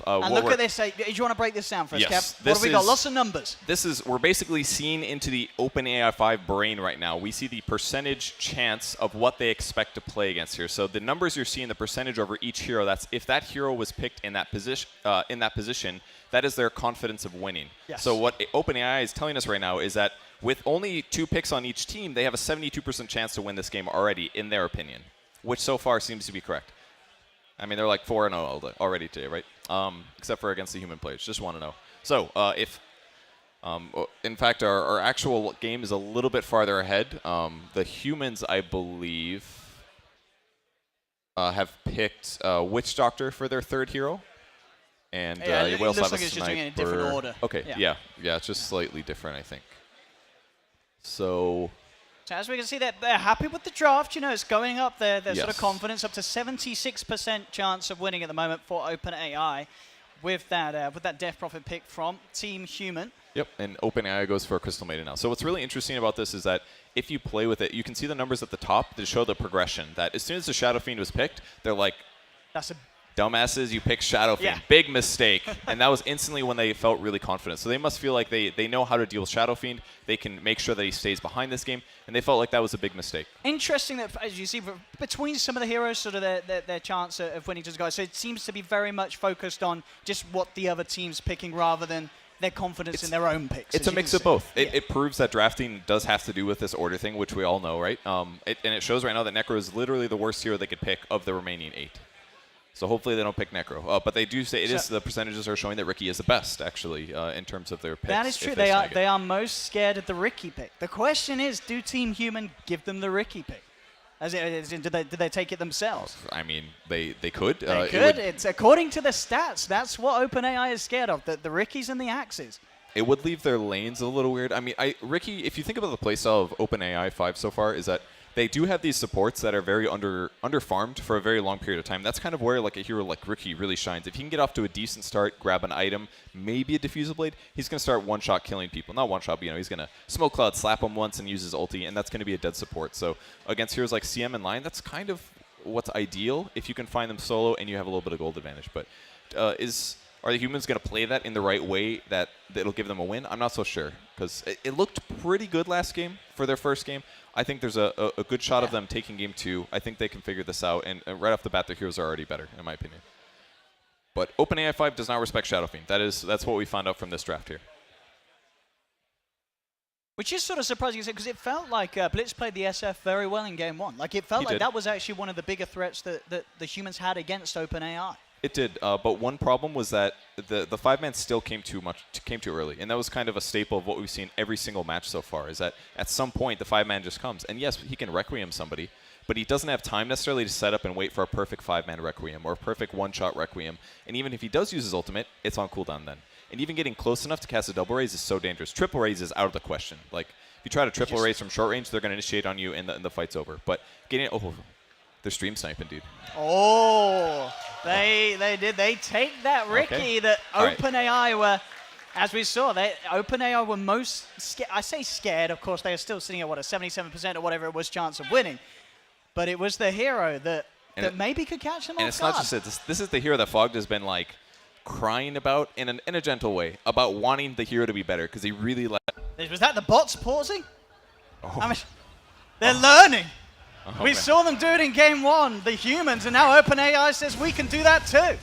And look at this. Do you want to break this down for us, yes, Kev? What have we got? Lots of numbers. We're basically seeing into the OpenAI 5 brain right now. We see the percentage chance of what they expect to play against here. So the numbers you're seeing, the percentage over each hero, that's if that hero was picked in that position, that is their confidence of winning. Yes. So what OpenAI is telling us right now is that with only 2 picks on each team, they have a 72% chance to win this game already, in their opinion, which so far seems to be correct. I mean, they're like 4-0 already today, right? Except for against the human players. Just want to know. So in fact, our actual game is a little bit farther ahead. The humans, I believe, have picked Witch Doctor for their 3rd hero. And it we also looks have like a it's just sniper. doing it in a different order. Okay, yeah, it's just slightly different, I think. So as we can see, they're happy with the draft. You know, it's going up their yes. sort of confidence, up to 76% chance of winning at the moment for OpenAI with that Death Prophet pick from Team Human. Yep, and OpenAI goes for a Crystal Maiden now. So what's really interesting about this is that if you play with it, you can see the numbers at the top that show the progression. That as soon as the Shadow Fiend was picked, they're like, "That's a dumbasses, you picked Shadow Fiend. Yeah. Big mistake." And that was instantly when they felt really confident. So they must feel like they know how to deal with Shadow Fiend. They can make sure that he stays behind this game. And they felt like that was a big mistake. Interesting that, as you see, between some of the heroes, sort of their chance of winning just guys. So it seems to be very much focused on just what the other team's picking rather than their confidence in their own picks. It's a mix of both. It proves that drafting does have to do with this order thing, which we all know, right? And it shows right now that Necro is literally the worst hero they could pick of the remaining 8. So hopefully they don't pick Necro. But they do say the percentages are showing that Ricky is the best, actually, in terms of their picks. That is true. They are most scared of the Ricky pick. The question is, do Team Human give them the Ricky pick? As in, did they take it themselves? I mean, they could. They could. It's according to the stats. That's what OpenAI is scared of, the Rickies and the Axes. It would leave their lanes a little weird. I mean, Ricky, if you think about the playstyle of OpenAI 5 so far, is that they do have these supports that are very under-farmed for a very long period of time. That's kind of where like a hero like Ricky really shines. If he can get off to a decent start, grab an item, maybe a Diffusal Blade, he's going to start one-shot killing people. Not one-shot, but he's going to Smoke Cloud, slap him once, and use his ulti, and that's going to be a dead support. So against heroes like CM and Lion, that's kind of what's ideal if you can find them solo and you have a little bit of gold advantage. But are the humans going to play that in the right way that it'll give them a win? I'm not so sure, because it looked pretty good last game for their first game. I think there's a good shot of them taking game 2. I think they can figure this out, and right off the bat, their heroes are already better, in my opinion. But OpenAI 5 does not respect Shadow Fiend. That's what we found out from this draft here. Which is sort of surprising, because it felt like Blitz played the SF very well in game 1. Like, it felt like that was actually one of the bigger threats that the humans had against OpenAI. It did, but one problem was that the 5-man still came too early, and that was kind of a staple of what we've seen every single match so far, is that at some point the 5-man just comes. And yes, he can Requiem somebody, but he doesn't have time necessarily to set up and wait for a perfect 5-man Requiem or a perfect one-shot Requiem. And even if he does use his ultimate, it's on cooldown then. And even getting close enough to cast a double raise is so dangerous. Triple raise is out of the question. Like, if you try to triple raise from short range, they're going to initiate on you and the fight's over. But getting they're stream sniping, dude. Oh, they did. They take that Ricky that OpenAI were, as we saw, OpenAI were most scared. I say scared, of course, they are still sitting at, a 77% or whatever it was chance of winning. But it was the hero that maybe could catch them off guard. And it's not just it. This is the hero that Fogged has been, like, crying about in a gentle way, about wanting the hero to be better, because he really Was that the bots pausing? Oh. I mean, they're learning. Oh, we saw them do it in game 1, the humans, and now OpenAI says we can do that too.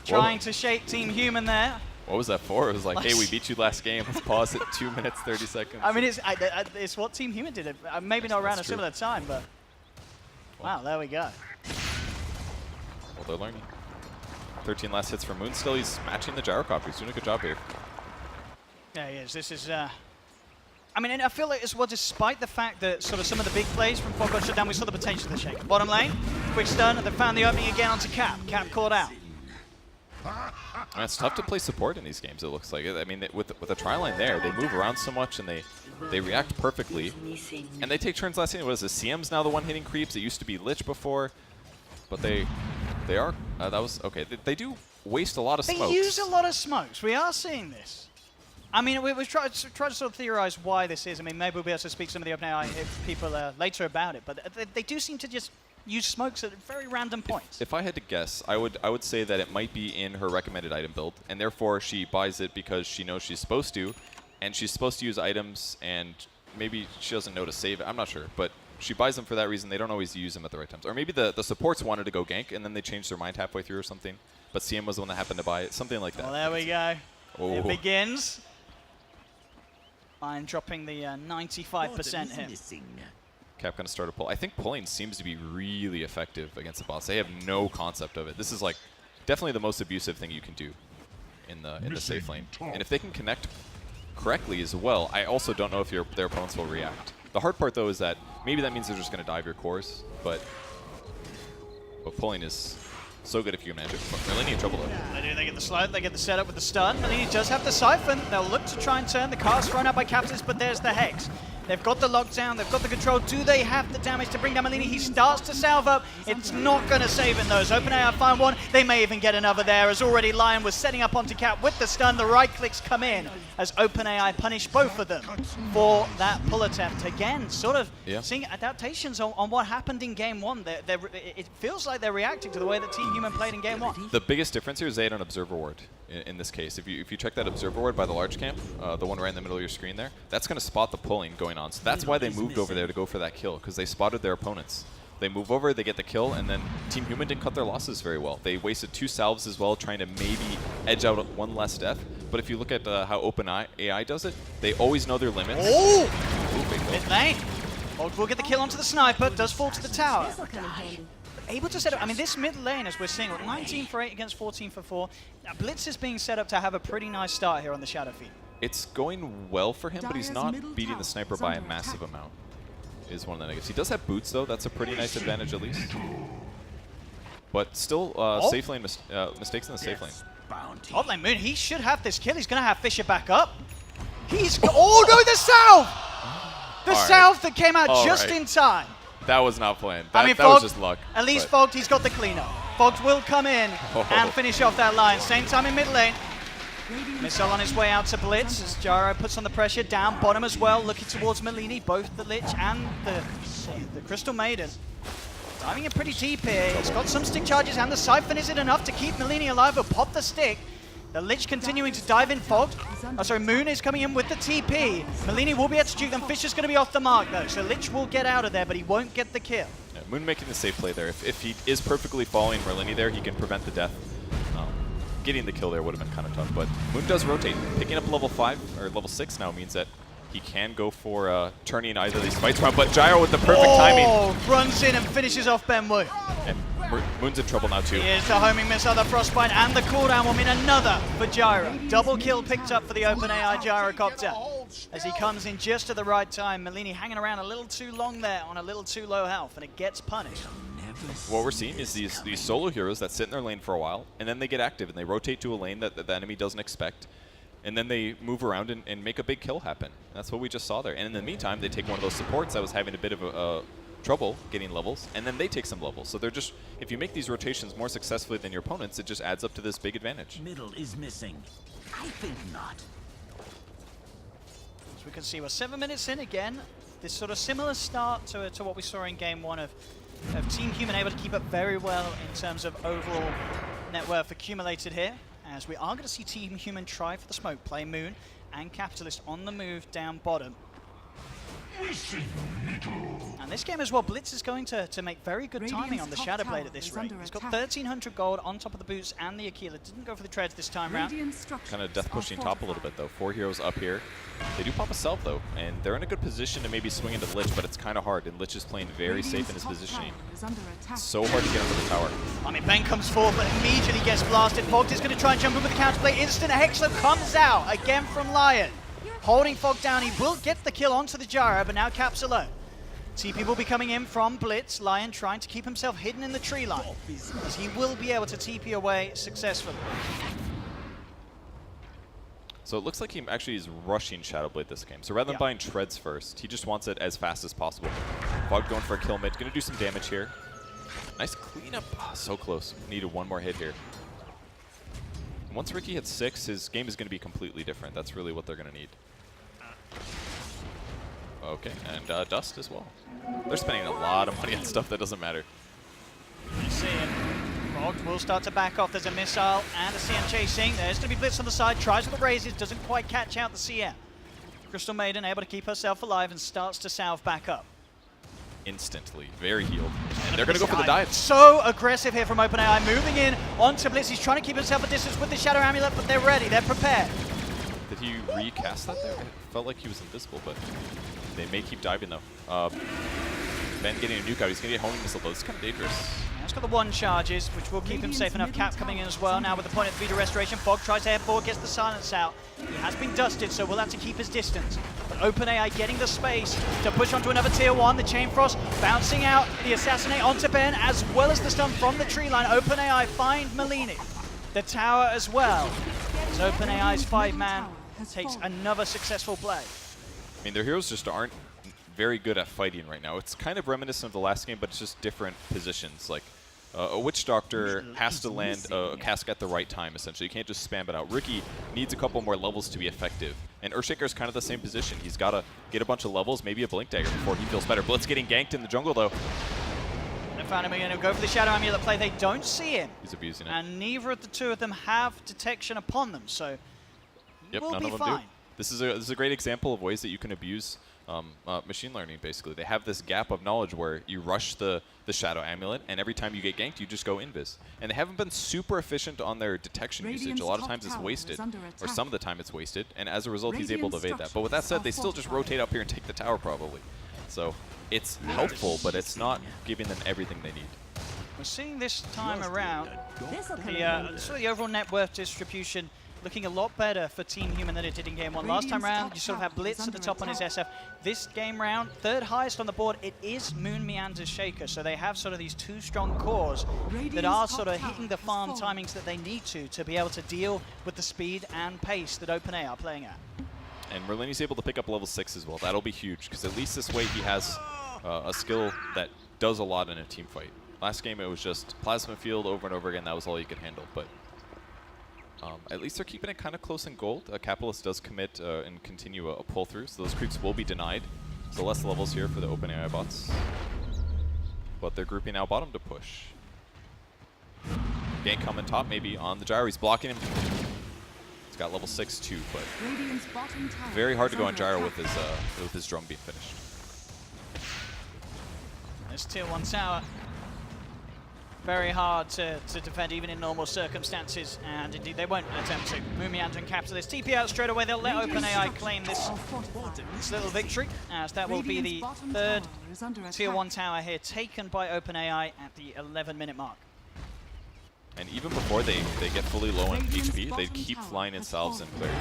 Trying to shake Team Human there. What was that for? It was like, hey, we beat you last game. Let's pause it 2 minutes, 30 seconds. I mean, it's what Team Human did. Maybe not around a similar time, but wow, there we go. Well, they're learning. 13 last hits for Moon. Still, he's matching the gyrocopter. He's doing a good job here. Yeah, he is. This is... I mean, and I feel like as well, despite the fact that sort of some of the big plays from Fog got shut down, we saw the potential of the shake. Bottom lane, quick stun, and they found the opening again onto Cap. Cap caught out. It's tough to play support in these games, it looks like. I mean, with the tri-line there, they move around so much and they react perfectly. And they take turns last game. What is this? CM's now the one hitting creeps. It used to be Lich before. But they are. That was okay. They do waste a lot of smokes. They use a lot of smokes. We are seeing this. I mean, we try to sort of theorize why this is. I mean, maybe we'll be able to speak to some of the OpenAI people later about it. But they do seem to just use smokes at very random points. If I had to guess, I would say that it might be in her recommended item build, and therefore she buys it because she knows she's supposed to, and she's supposed to use items, and maybe she doesn't know to save it. I'm not sure, but she buys them for that reason. They don't always use them at the right times. Or maybe the supports wanted to go gank, and then they changed their mind halfway through or something, but CM was the one that happened to buy it. Something like that. Well, there we go. Oh. It begins. Lion dropping the 95% here. Cap going to start a pull. I think pulling seems to be really effective against the boss. They have no concept of it. This is like definitely the most abusive thing you can do in the safe lane. And if they can connect correctly as well, I also don't know if their opponents will react. The hard part though is that maybe that means they're just going to dive your cores, but pulling is so good if you can manage it. Malini in trouble though. They get the slide, they get the setup with the stun. Malini does have the siphon. They'll look to try and turn the cast thrown out by Captors, but there's the Hex. They've got the lockdown, they've got the control. Do they have the damage to bring down Malini? He starts to salve up. It's not going to save him though. As OpenAI find one, they may even get another there. As already Lion was setting up onto Cap with the stun. The right clicks come in as OpenAI punish both of them for that pull attempt. Again, sort of seeing adaptations on what happened in game one. It feels like they're reacting to the way that Team Human played in game one. The biggest difference here is they had an observer ward in this case. If you check that observer ward by the large camp, the one right in the middle of your screen there, that's going to spot the pulling going on. So that's why they moved over there to go for that kill, because they spotted their opponents. They move over, they get the kill, and then Team Human didn't cut their losses very well. They wasted 2 salves as well, trying to maybe edge out one less death. But if you look at how OpenAI does it, they always know their limits. Oh! Mid lane. Vogt will get the kill onto the sniper, does fall to the tower. Able to set up, I mean, this mid lane, as we're seeing, 19 for 8 against 14 for 4. Now, Blitz is being set up to have a pretty nice start here on the Shadow Fiend. It's going well for him, but he's not beating the sniper by a massive amount, is one of the negatives. He does have boots, though. That's a pretty nice advantage, at least. But still, safe lane mistakes in the safe lane. Top lane Moon, he should have this kill. He's going to have Fisher back up. He's oh no, the salve! The salve that came out just in time. That was not planned. That, I mean, that was just luck. At least Vogt, he's got the cleanup. Vogt will come in and finish off that line. Same time in mid lane. Missile on his way out to Blitz as Gyro puts on the pressure. Down bottom as well, looking towards Malini. Both the Lich and the Crystal Maiden. Diving in pretty deep here. He's got some stick charges and the Siphon. Is it enough to keep Malini alive or pop the stick? The Lich continuing to dive in. Vogt. Oh, sorry, Moon is coming in with the TP. Malini will be able to juke them. Fisher's going to be off the mark though. So Lich will get out of there, but he won't get the kill. Yeah, Moon making the safe play there. If he is perfectly following Merlini there, he can prevent the death. Getting the kill there would have been kind of tough, but Moon does rotate. Picking up level 5 or level 6 now means that he can go for turning either of these fights around, but Gyro with the perfect timing. Runs in and finishes off Ben Wu. And Moon's in trouble now too. Here's the homing missile, the frostbite, and the cooldown will mean another for Gyro. Double kill picked up for the OpenAI Gyrocopter as he comes in just at the right time. Malini hanging around a little too long there on a little too low health, and it gets punished. What we're seeing is these solo heroes that sit in their lane for a while, and then they get active, and they rotate to a lane that the enemy doesn't expect, and then they move around and make a big kill happen. That's what we just saw there. And in the meantime, they take one of those supports that was having a bit of trouble getting levels, and then they take some levels. So they're just, if you make these rotations more successfully than your opponents, it just adds up to this big advantage. Middle is missing. I think not. As we can see, we're 7 minutes in again. This sort of similar start to what we saw in game one of Team Human able to keep up very well in terms of overall net worth accumulated here, as we are going to see Team Human try for the smoke play. Moon and Capitalist on the move down bottom. And this game as well, Blitz is going to make very good timing on the Shadow Blade at this rate. He's got 1,300 gold on top of the boots and the Aquila. Didn't go for the treads this time round. Kind of death pushing top a little bit though. 4 heroes up here. They do pop a salve though, and they're in a good position to maybe swing into Lich, but it's kind of hard, and Lich is playing very safe in his positioning. It's so hard to get under the tower. I mean, Ben comes forward, but immediately gets blasted. Vogt is going to try and jump in with the counterplay. Instant Hexler comes out again from Lion. Holding Vogt down, he will get the kill onto the Gyro, but now Cap's alone. TP will be coming in from Blitz. Lion trying to keep himself hidden in the tree line, as he will be able to TP away successfully. So it looks like he actually is rushing Shadowblade this game. So rather than buying treads first, he just wants it as fast as possible. Vogt going for a kill mid, going to do some damage here. Nice cleanup. Oh, so close. Needed one more hit here. Once Ricky hits 6, his game is going to be completely different. That's really what they're going to need. Okay, and Dust as well. They're spending a lot of money on stuff that doesn't matter. see him. Fog will start to back off. There's a missile and a CM chasing. There's going to be Blitz on the side. Tries with the raises. Doesn't quite catch out the CM. Crystal Maiden able to keep herself alive and starts to salve back up. Instantly. Very healed. And they're going to go for the dive. So aggressive here from OpenAI. Moving in onto Blitz. He's trying to keep himself a distance with the Shadow Amulet, but they're ready. They're prepared. Did he recast that there? It felt like he was invisible, but they may keep diving though. Ben getting a nuke out. He's going to get homing missile though. This is kind of dangerous. He's got the 1 charges, which will keep him safe enough. Cap coming in as well. Now with the point of Vita Restoration, Fog tries to head forward, gets the silence out. He has been dusted, so we'll have to keep his distance. But OpenAI getting the space to push onto another tier 1. The Chain Frost bouncing out. The Assassinate onto Ben, as well as the stun from the tree line. OpenAI find Malini. The tower as well. As OpenAI's 5-man takes another successful play. I mean, their heroes just aren't very good at fighting right now. It's kind of reminiscent of the last game, but it's just different positions. Like, a Witch Doctor has to land a cask at the right time, essentially. You can't just spam it out. Ricky needs a couple more levels to be effective. And Earthshaker's kind of the same position. He's got to get a bunch of levels, maybe a Blink Dagger before he feels better. Blitz getting ganked in the jungle, though. They found him again. He'll go for the Shadow Amulet play. They don't see him. He's abusing it. And neither of the two of them have detection upon them, so we'll be fine. This is a great example of ways that you can abuse machine learning, basically. They have this gap of knowledge where you rush the Shadow Amulet, and every time you get ganked, you just go invis. And they haven't been super efficient on their detection usage. A lot of times it's wasted, or some of the time it's wasted, and as a result, he's able to evade that. But with that said, they still just rotate up here and take the tower, probably. So it's helpful, but it's not giving them everything they need. We're seeing this time around the overall net worth distribution looking a lot better for Team Human than it did in Game 1. Last time round, you sort of had Blitz at the top on his SF. This game round, 3rd highest on the board, it is Moon Meander's Shaker. So they have sort of these 2 strong cores that are sort of hitting the farm timings that they need to be able to deal with the speed and pace that OpenAI are playing at. And Merlini's able to pick up level 6 as well. That'll be huge, because at least this way he has a skill that does a lot in a team fight. Last game, it was just Plasma Field over and over again. That was all you could handle. But at least they're keeping it kind of close in gold. Capitalist does commit and continue a pull through, so those creeps will be denied. So less levels here for the OpenAI bots. But they're grouping now bottom to push. Gank coming top, maybe on the gyro. He's blocking him. He's got level 6 too, but very hard to go on gyro with his drum being finished. This tier 1 tower. Very hard to defend even in normal circumstances, and indeed they won't attempt to. Mumiant and capture this. TP out straight away. They'll let OpenAI claim this little victory, as that will be the 3rd tier 1 tower here taken by OpenAI at the 11-minute mark. And even before they get fully low on HP, they keep flying in salves and clears.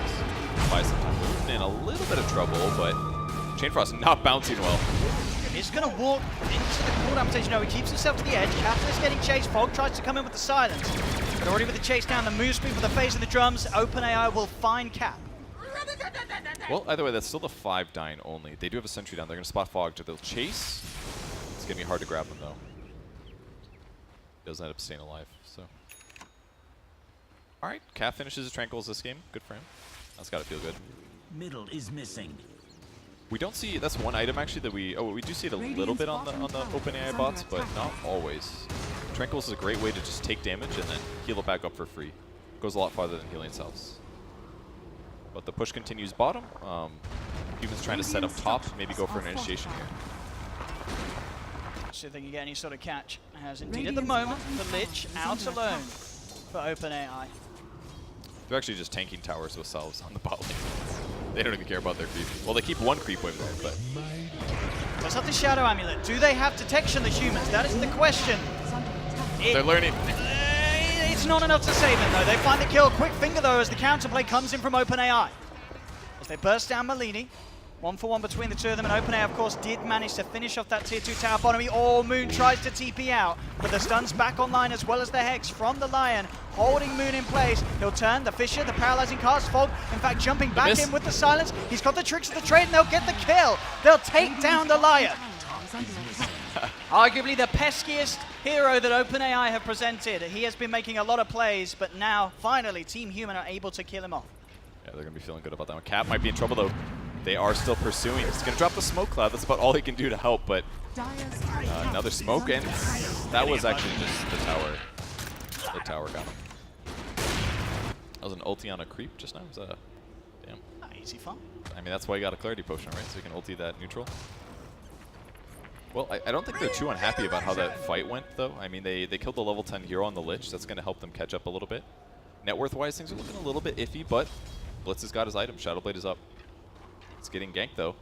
Buy some time. Moving in a little bit of trouble, but Chainfrost not bouncing well. He's going to walk into the cooldown position. No, he keeps himself to the edge. Catalyst getting chased. Fog tries to come in with the silence. But already with the chase down, the move speed with the phase of the drums, OpenAI will find Cap. Well, either way, that's still the 5 dying only. They do have a sentry down. They're going to spot Fog. They'll chase. It's going to be hard to grab him, though. He doesn't end up staying alive, so. All right, Cap finishes his Tranquils this game. Good for him. That's got to feel good. Middle is missing. We don't see, that's one item actually that we do see it a little bit on the OpenAI bots, but not always. Tranquils is a great way to just take damage and then heal it back up for free. Goes a lot farther than healing themselves. But the push continues bottom. Human's trying to set up top, maybe go for an initiation here. See if they can get any sort of catch. As indeed at the moment, the Lich out alone for OpenAI. They're actually just tanking towers themselves on the bot lane. They don't even care about their creep. Well, they keep one creep wave there, but... Does have the Shadow Amulet. Do they have detection, the humans? That is the question. They're learning. It's not enough to save them, though. They find the kill. Quick finger, though, as the counterplay comes in from OpenAI. As they burst down Malini. 1-for-1 between the two of them, and OpenAI, of course, did manage to finish off that tier 2 tower bottom. Moon tries to TP out, but the stun's back online as well as the Hex from the Lion, holding Moon in place. He'll turn the Fissure, the paralyzing cast, Fog, in fact, jumping back in with the silence. He's got the tricks of the trade, and they'll get the kill. They'll take down the Lion. Arguably the peskiest hero that OpenAI have presented. He has been making a lot of plays, but now, finally, Team Human are able to kill him off. Yeah, they're going to be feeling good about that one. Cap might be in trouble, though. They are still pursuing. He's going to drop the smoke cloud. That's about all he can do to help, but another smoke, and that was actually just the tower. The tower got him. That was an ulti on a creep just now. It was damn. Easy fun. I mean, that's why you got a clarity potion, right? So you can ulti that neutral. Well, I don't think they're too unhappy about how that fight went, though. I mean, they killed the level 10 hero on the Lich. That's going to help them catch up a little bit. Net worth-wise, things are looking a little bit iffy, but Blitz has got his item. Shadowblade is up. It's getting ganked, though.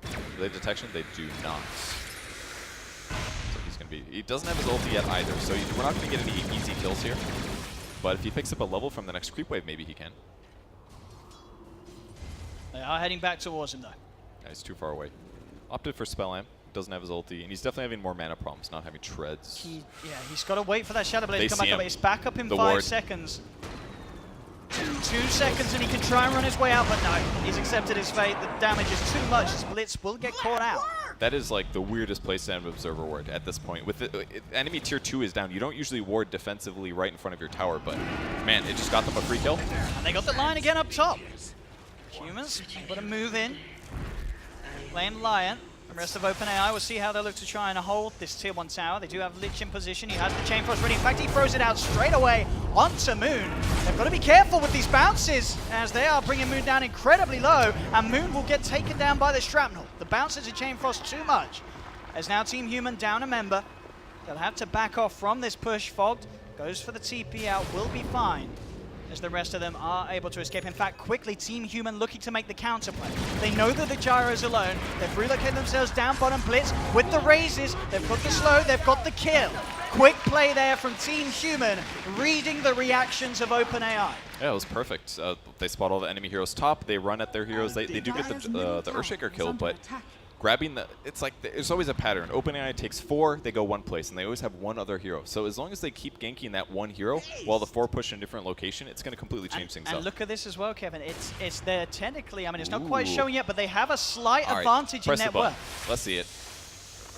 Do they have detection? They do not. So he's going to be... He doesn't have his ulti yet either, so we're not going to get any easy kills here. But if he picks up a level from the next creep wave, maybe he can. They are heading back towards him, though. Yeah, he's too far away. Opted for Spell Amp. Doesn't have his ulti, and he's definitely having more mana problems, not having treads. He's got to wait for that Shadowblade to come back up. It's back up in 5 ward. seconds. 2 seconds, and he can try and run his way out, but no. He's accepted his fate. The damage is too much. His Blitz will get caught out. That is like the weirdest place to have an Observer ward at this point. With the enemy tier 2 is down, you don't usually ward defensively right in front of your tower, but man, it just got them a free kill. And they got the line again up top. Humans got to move in. Playing Lion. The rest of OpenAI will see how they look to try and hold this tier 1 tower. They do have Lich in position. He has the Chain Frost ready. In fact, he throws it out straight away onto Moon. They've got to be careful with these bounces as they are bringing Moon down incredibly low, and Moon will get taken down by the Shrapnel. The bounces of Chain Frost too much. As now Team Human down a member. They'll have to back off from this push. Fogged goes for the TP out, will be fine, as the rest of them are able to escape. In fact, quickly, Team Human looking to make the counterplay. They know that the Gyro's alone. They've relocated themselves down bottom. Blitz with the raises. They've got the slow, they've got the kill. Quick play there from Team Human, reading the reactions of OpenAI. Yeah, it was perfect. They spot all the enemy heroes top. They run at their heroes. They do get the Earthshaker kill, but grabbing the... It's like there's always a pattern. OpenAI takes 4, they go one place, and they always have one other hero. So as long as they keep ganking that one hero while the 4 push in a different location, it's going to completely change things up. And look at this as well, Kevin. It's there technically. I mean, it's not quite showing yet, but they have a slight advantage in net worth. Let's see it.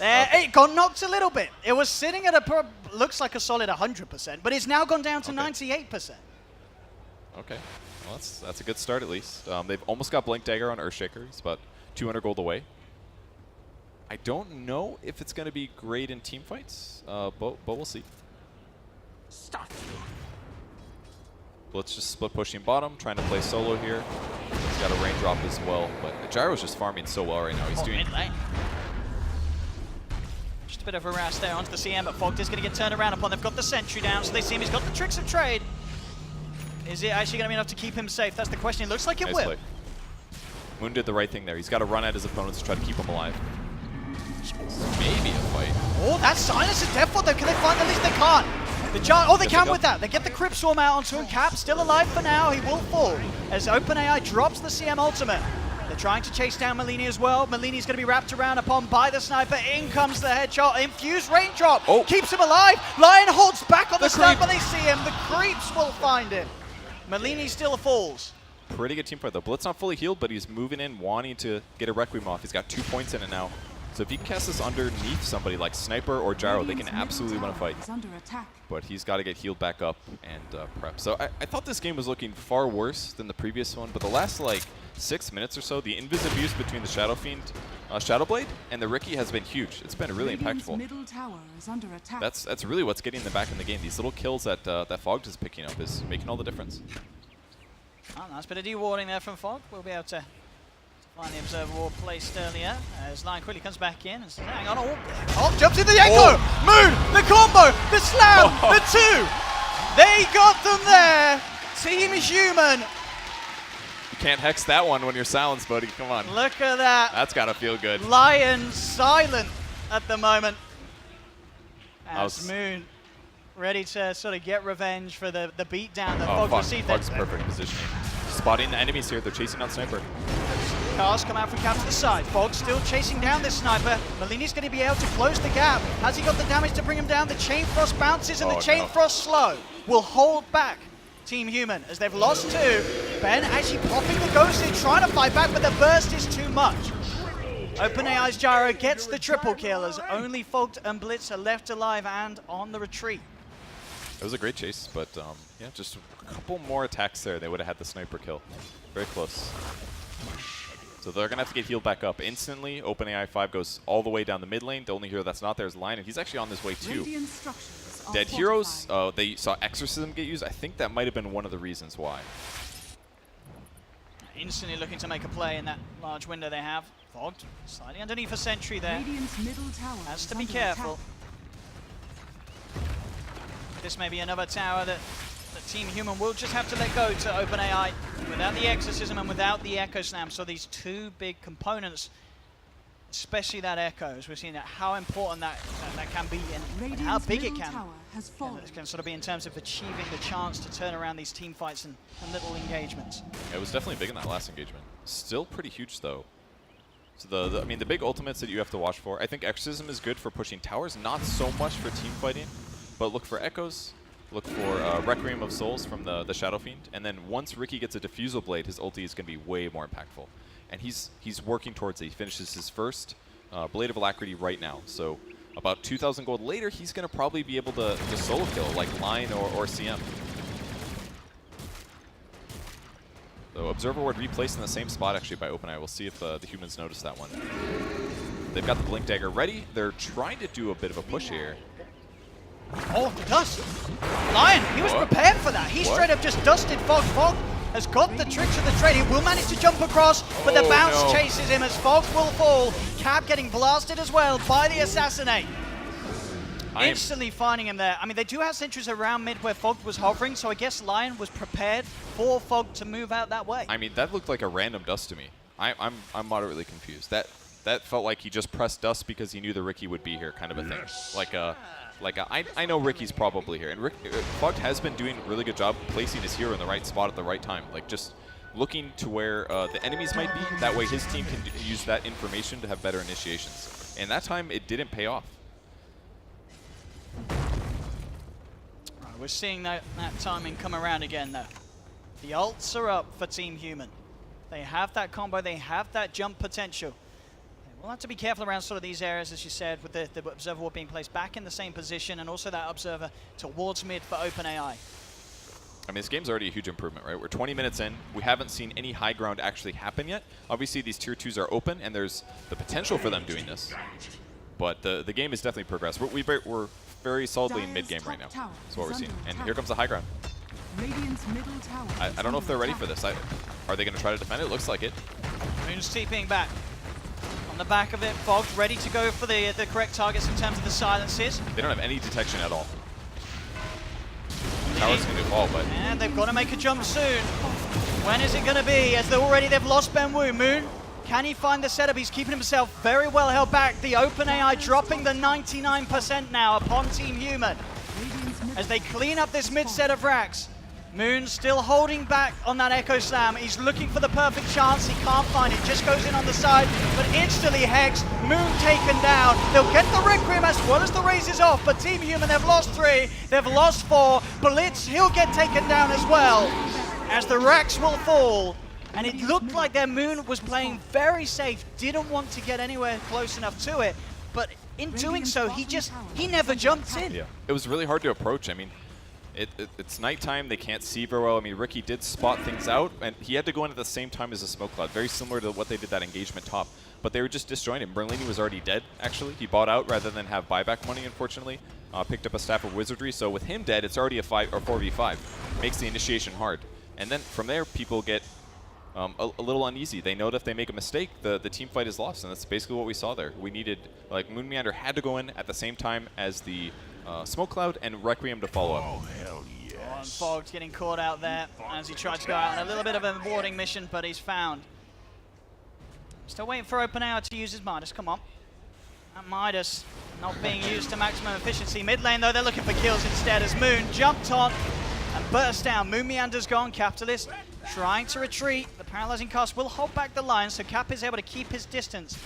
It got knocked a little bit. It was sitting at looks like a solid 100%, but it's now gone down to 98%. Okay, well that's a good start at least. They've almost got Blink Dagger on Earthshaker. He's about 200 gold away. I don't know if it's going to be great in team fights, but we'll see. Let's just split pushing bottom, trying to play solo here. He's got a raindrop as well, but Gyro's just farming so well right now. He's doing... Just a bit of a harass there onto the CM, but Fogged is going to get turned around upon. They've got the sentry down, so they see him. He's got the tricks of trade. Is it actually going to be enough to keep him safe? That's the question. It looks like it will. Play. Moon did the right thing there. He's got to run at his opponents to try to keep him alive. Maybe a fight. Oh, that's Silence and Death. Can they find the Lich? They can't. They can with that. They get the Crypt Swarm out onto him. Cap still alive for now. He will fall as OpenAI drops the CM ultimate. They're trying to chase down Malini as well. Malini's going to be wrapped around upon by the sniper. In comes the headshot. Infused Raindrop. Keeps him alive. Lion holds back on the stun, but they see him. The Creeps will find him. Malini still falls. Pretty good team fight though. Blitz not fully healed, but he's moving in, wanting to get a Requiem off. He's got 2 points in it now. So if he can cast this underneath somebody like Sniper or Gyro, they can absolutely win a fight. But he's got to get healed back up and prep. So I thought this game was looking far worse than the previous one, but the last like 6 minutes or so, the invis-abuse between the Shadow Fiend, Shadowblade, and the Riki has been huge. It's been really impactful. That's really what's getting them back in the game. These little kills that that Fogged is picking up is making all the difference. Oh, nice bit of dewarding there from Fogg. We'll be able to find the Observer Ward placed earlier as Lion quickly comes back in and says, hang on, jumps in the Echo! Moon! The combo! The slam! The 2! They got them there! Team Human! You can't hex that one when you're silenced, buddy. Come on. Look at that. That's got to feel good. Lion silent at the moment. As Moon ready to sort of get revenge for the beatdown that Fogg received. Fogg's perfect positioning. Spotting the enemies here. They're chasing out Sniper. Cars come out from Cap to the side. Fogg still chasing down this Sniper. Malini's going to be able to close the gap. Has he got the damage to bring him down? The Chain Frost bounces and the Chain Frost slow will hold back Team Human as they've lost 2. Ben actually popping the Ghost in, trying to fight back, but the burst is too much. OpenAI's Gyro gets the triple kill as only Fogged and Blitz are left alive and on the retreat. It was a great chase, but yeah, just a couple more attacks there. They would have had the Sniper kill. Very close. So they're going to have to get healed back up instantly. OpenAI 5 goes all the way down the mid lane. The only hero that's not there is Lion, and he's actually on his way too. Dead heroes, they saw Exorcism get used. I think that might have been one of the reasons why. Instantly looking to make a play in that large window they have. Fogged, slightly underneath a sentry there. Has to be careful. This may be another tower that Team Human will just have to let go to OpenAI without the Exorcism and without the Echo Slam. So these two big components, especially that Echo, as we're seeing that how important that can be and how big it can. It can sort of be in terms of achieving the chance to turn around these team fights and little engagements. Yeah, it was definitely big in that last engagement. Still pretty huge though. So I mean the big ultimates that you have to watch for. I think Exorcism is good for pushing towers, not so much for team fighting, but look for Echoes. Look for Requiem of Souls from the Shadow Fiend, and then once Ricky gets a Diffusal Blade, his ulti is going to be way more impactful. And he's working towards it. He finishes his first Blade of Alacrity right now. So about 2,000 gold later, he's going to probably be able to solo kill like Line or CM. So Observer Ward replaced in the same spot actually by OpenAI. We'll see if the humans notice that one. They've got the Blink Dagger ready. They're trying to do a bit of a push here. Oh, dust! Lion, he was prepared for that. He straight up just dusted Fog. Fog has got the tricks of the trade. He will manage to jump across, but the bounce chases him as Fog will fall. Cap getting blasted as well by the Assassinate. Instantly finding him there. I mean, they do have sentries around mid where Fog was hovering, so I guess Lion was prepared for Fog to move out that way. I mean, that looked like a random dust to me. I'm moderately confused. That felt like he just pressed dust because he knew the Ricky would be here, kind of a thing. I know Ricky's probably here, and Fogged has been doing a really good job placing his hero in the right spot at the right time, like just looking to where the enemies might be. That way his team can use that information to have better initiations. And that time it didn't pay off. Right, we're seeing that timing come around again though. The ults are up for Team Human. They have that combo, they have that jump potential. We'll have to be careful around sort of these areas, as you said, with the Observer Ward being placed back in the same position, and also that Observer towards mid for OpenAI. I mean, this game's already a huge improvement, right? We're 20 minutes in. We haven't seen any high ground actually happen yet. Obviously, these tier 2s are open, and there's the potential for them doing this. But the game has definitely progressed. We're very solidly in mid-game right now. That's what we're seeing. And here comes the high ground. I don't know if they're ready for this. Are they going to try to defend it? It looks like it. Moon's TPing back. On the back of it, Fogged ready to go for the correct targets in terms of the silences. They don't have any detection at all. Tower's going to fall, but... And they've got to make a jump soon. When is it going to be? As they've lost Ben Wu. Moon, can he find the setup? He's keeping himself very well held back. The OpenAI dropping the 99% now upon Team Human. As they clean up this mid set of racks. Moon still holding back on that Echo Slam. He's looking for the perfect chance. He can't find it. Just goes in on the side, but instantly Hex. Moon taken down. They'll get the Requiem as well as the raises off, but Team Human, they've lost 3. They've lost 4. Blitz, he'll get taken down as well, as the racks will fall. And it looked like their Moon was playing very safe, didn't want to get anywhere close enough to it, but in doing so, he never jumped in. Yeah, it was really hard to approach. I mean, it's nighttime, they can't see very well. I mean, Ricky did spot things out, and he had to go in at the same time as a smoke cloud, very similar to what they did that engagement top. But they were just disjointed. Merlini was already dead, actually. He bought out rather than have buyback money, unfortunately. Picked up a Staff of Wizardry, so with him dead, it's already a 4v5. Makes the initiation hard. And then from there, people get a little uneasy. They know that if they make a mistake, the team fight is lost, and that's basically what we saw there. We needed, like, Moon Meander had to go in at the same time as the Smoke Cloud and Requiem to follow up. Oh, hell yes. And Fogged getting caught out there as he tried to go out on a little bit of a boarding mission, but he's found. Still waiting for OpenAI to use his Midas. Come on. That Midas not being used to maximum efficiency. Mid lane, though, they're looking for kills instead as Moon jumped on and burst down. Moon Meander's gone. Capitalist trying to retreat. The paralyzing cast will hold back the line, so Cap is able to keep his distance.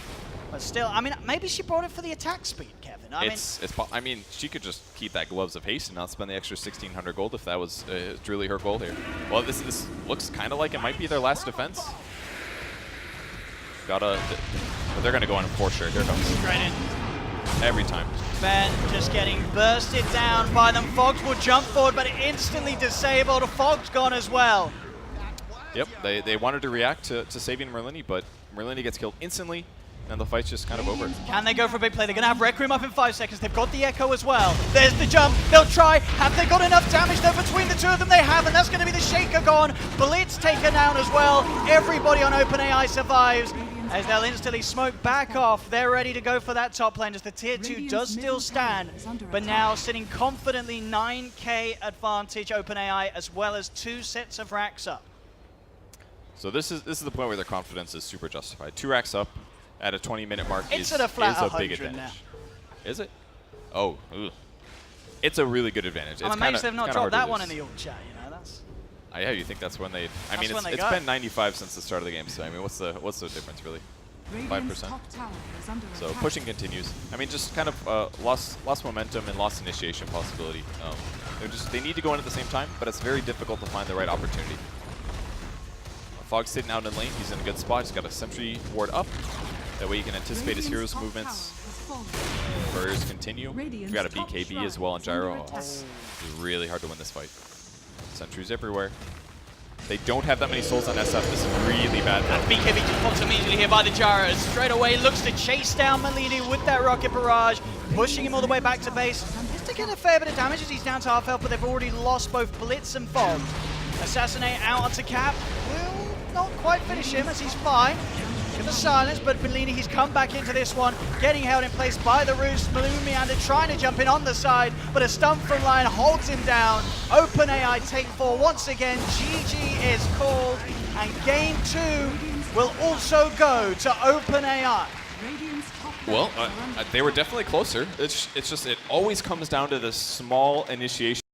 But still, I mean, maybe she brought it for the attack speed, Kevin. I mean, she could just keep that Gloves of Haste and not spend the extra 1,600 gold if that was truly her goal here. Well, this looks kind of like it might be their last defense. But they're going to go in for sure. Here comes. Straight in. Every time. Ben just getting bursted down by them. Fogged will jump forward, but instantly disabled. Fogged's gone as well. Yep, they wanted to react to saving Merlini, but Merlini gets killed instantly, and the fight's just kind of over. Can they go for a big play? They're going to have Requiem up in 5 seconds. They've got the Echo as well. There's the jump. They'll try. Have they got enough damage though between the two of them? They have, and that's going to be the Shaker gone. Blitz taken down as well. Everybody on OpenAI survives as they'll instantly smoke back off. They're ready to go for that top lane as the tier 2 does still stand, but now sitting confidently 9k advantage OpenAI as well as 2 sets of racks up. So this is the point where their confidence is super justified. 2 racks up at a 20-minute mark it's at a flat is a big advantage. Now. Is it? Oh, ugh. It's a really good advantage. I'm amazed they've not dropped that one in the ult chat. You know, that's. Yeah, you think that's when they? I mean, it's been 95 since the start of the game. So I mean, what's the difference really? 5%. So pushing continues. I mean, just kind of lost momentum and lost initiation possibility. They need to go in at the same time, but it's very difficult to find the right opportunity. Fog's sitting out in lane. He's in a good spot. He's got a sentry ward up. That way you can anticipate his hero's movements. Barriers continue. We've got a BKB as well on Gyro. Oh, it's really hard to win this fight. Sentries everywhere. They don't have that many souls on SF. This is really bad. And BKB just pops immediately here by the Gyros. Straight away looks to chase down Merlini with that rocket barrage, pushing him all the way back to base. He's taking a fair bit of damage as he's down to half health, but they've already lost both Blitz and Fog. Assassinate out onto Cap. Will not quite finish him as he's fine. With the silence, but Merlini, he's come back into this one, getting held in place by the Roost. Balloon Meander trying to jump in on the side, but a stump from Lion holds him down. OpenAI take 4 once again. GG is called, and game 2 will also go to OpenAI. Well, they were definitely closer. It's just it always comes down to this small initiation.